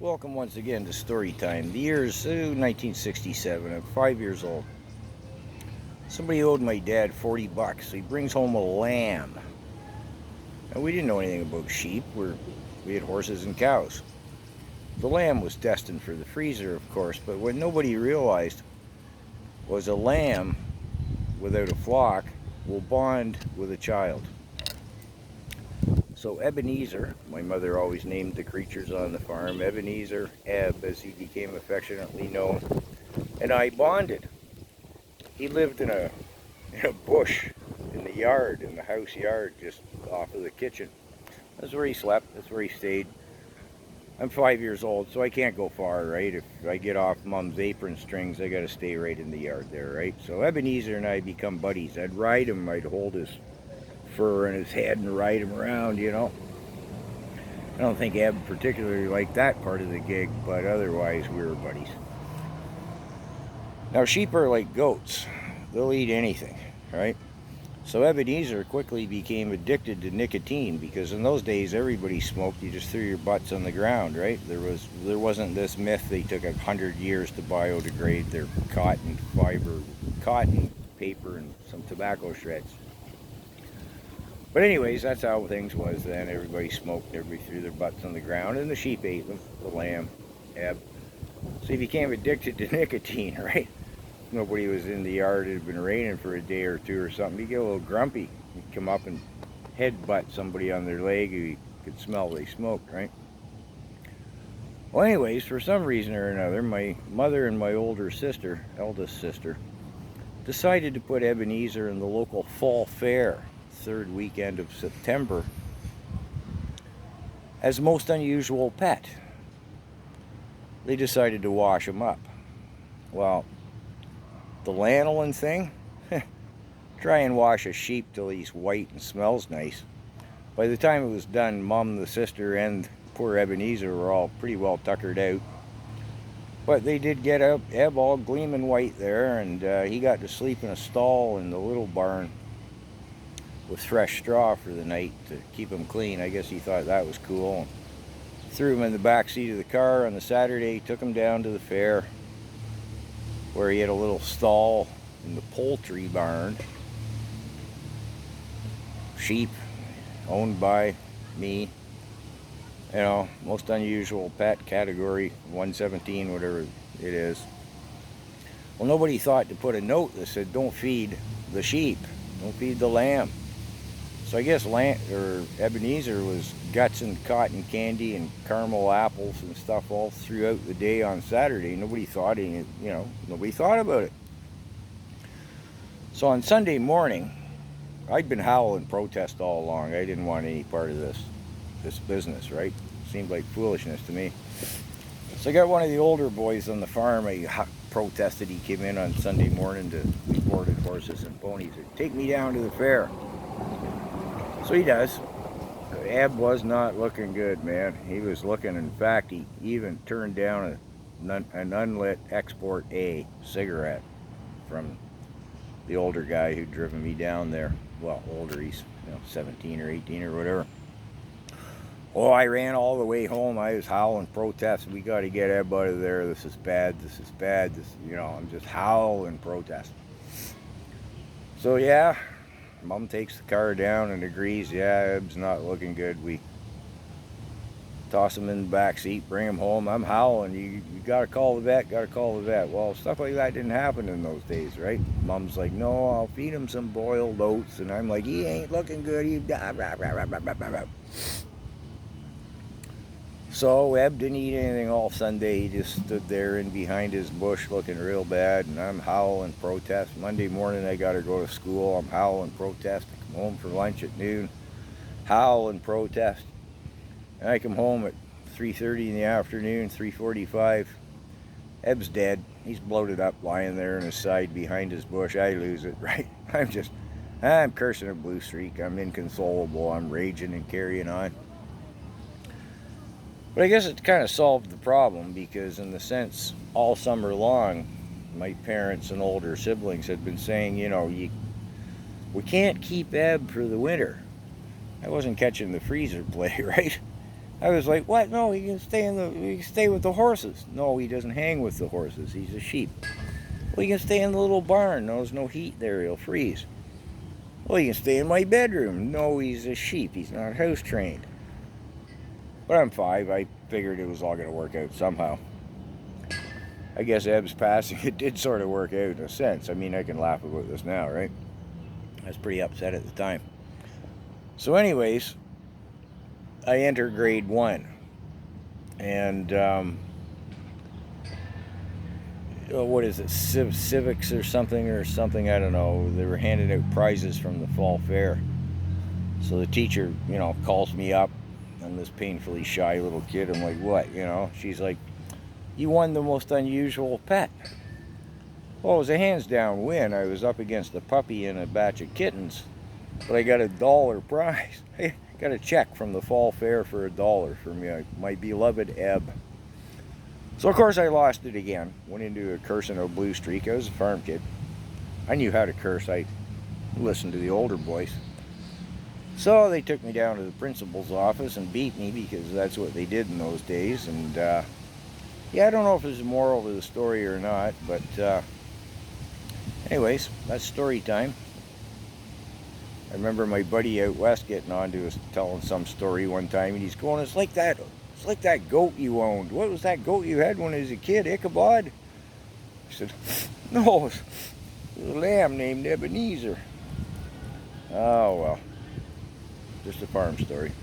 Welcome once again to Story Time. The year is 1967. I'm 5 years old. Somebody owed my dad 40 bucks. So he brings home a lamb. And we didn't know anything about sheep. We had horses and cows. The lamb was destined for the freezer, of course, but what nobody realized was a lamb without a flock will bond with a child. So Ebenezer, my mother always named the creatures on the farm, Ebenezer, Eb, as he became affectionately known, and I bonded. He lived in a bush in the yard, in the house yard, just off of the kitchen. That's where he slept. That's where he stayed. I'm 5 years old, so I can't go far, right? If I get off Mom's apron strings, I got to stay right in the yard there, right? So Ebenezer and I become buddies. I'd ride him. I'd hold his fur in his head and ride him around. I don't think Eb particularly liked that part of the gig, but otherwise we were buddies. Now sheep are like goats. They'll eat anything, right? So Ebenezer quickly became addicted to nicotine because in those days everybody smoked. You just threw your butts on the ground, right? There wasn't this myth they took 100 years to biodegrade their cotton fiber, cotton paper, and some tobacco shreds. But anyways, that's how things was then. Everybody smoked, everybody threw their butts on the ground, and the sheep ate them, the lamb, Eb. So he became addicted to nicotine, right? Nobody was in the yard. It had been raining for a day or two or something. He'd get a little grumpy. He'd come up and headbutt somebody on their leg who he could smell they smoked, right? Well, anyways, for some reason or another, my mother and my older sister, eldest sister, decided to put Ebenezer in the local fall fair, third weekend of September, as most unusual pet. They decided to wash him up. Well, the lanolin thing, try and wash a sheep till he's white and smells nice. By the time it was done, Mom, the sister, and poor Ebenezer were all pretty well tuckered out. But they did get Eb all gleaming white there, and he got to sleep in a stall in the little barn with fresh straw for the night to keep him clean. I guess he thought that was cool. Threw him in the back seat of the car on the Saturday, took him down to the fair, where he had a little stall in the poultry barn. Sheep owned by me. Most unusual pet, category 117, whatever it is. Well, nobody thought to put a note that said, don't feed the sheep, don't feed the lamb. So I guess Ebenezer was guts and cotton candy and caramel apples and stuff all throughout the day on Saturday. Nobody thought about it. So on Sunday morning, I'd been howling protest all along. I didn't want any part of this business, right? Seemed like foolishness to me. So I got one of the older boys on the farm. I protested. He came in on Sunday morning to we boarded horses and ponies. Take me down to the fair. So he does. Ab was not looking good, man. He was looking, in fact, he even turned down an unlit Export A cigarette from the older guy who'd driven me down there. Well, older, he's 17 or 18 or whatever. Oh, I ran all the way home. I was howling protest. We got to get Eb out of there. This is bad. This is bad. I'm just howling protest. So yeah, Mom takes the car down and agrees, yeah, Eb's not looking good. We toss him in the back seat, bring him home. I'm howling. You got to call the vet, got to call the vet. Well, stuff like that didn't happen in those days, right? Mom's like, no, I'll feed him some boiled oats. And I'm like, he ain't looking good. So Eb didn't eat anything all Sunday. He just stood there in behind his bush looking real bad, and I'm howling protest. Monday morning I got to go to school. I'm howling protest. I come home for lunch at noon, howling protest. And I come home at 3:30 in the afternoon, 3:45. Eb's dead. He's bloated up, lying there on his side behind his bush. I lose it, right? I'm cursing a blue streak. I'm inconsolable. I'm raging and carrying on. But I guess it kind of solved the problem because, in the sense, all summer long, my parents and older siblings had been saying, we can't keep Eb for the winter. I wasn't catching the freezer play, right? I was like, what? No, he can stay with the horses. No, he doesn't hang with the horses. He's a sheep. Well, he can stay in the little barn. No, there's no heat there. He'll freeze. Well, he can stay in my bedroom. No, he's a sheep. He's not house trained. But I'm 5. I figured it was all going to work out somehow. I guess Eb's passing, it did sort of work out in a sense. I mean, I can laugh about this now, right? I was pretty upset at the time. So anyways, I enter grade 1. And, what is it, civics or something, I don't know. They were handing out prizes from the fall fair. So the teacher, calls me up. I'm this painfully shy little kid. I'm like, what, She's like, you won the most unusual pet. Well, it was a hands down win. I was up against a puppy and a batch of kittens, but I got $1 prize. I got a check from the fall fair for $1 for me, my beloved Eb. So of course I lost it again. Went into a cursing a blue streak. I was a farm kid. I knew how to curse. I listened to the older boys. So they took me down to the principal's office and beat me because that's what they did in those days. And yeah, I don't know if there's a moral to the story or not, but anyways, that's story time. I remember my buddy out west getting on to us telling some story one time, and he's going, it's like that goat you owned. What was that goat you had when he was a kid, Ichabod? I said, no, it was a lamb named Ebenezer. Oh well, just a farm story.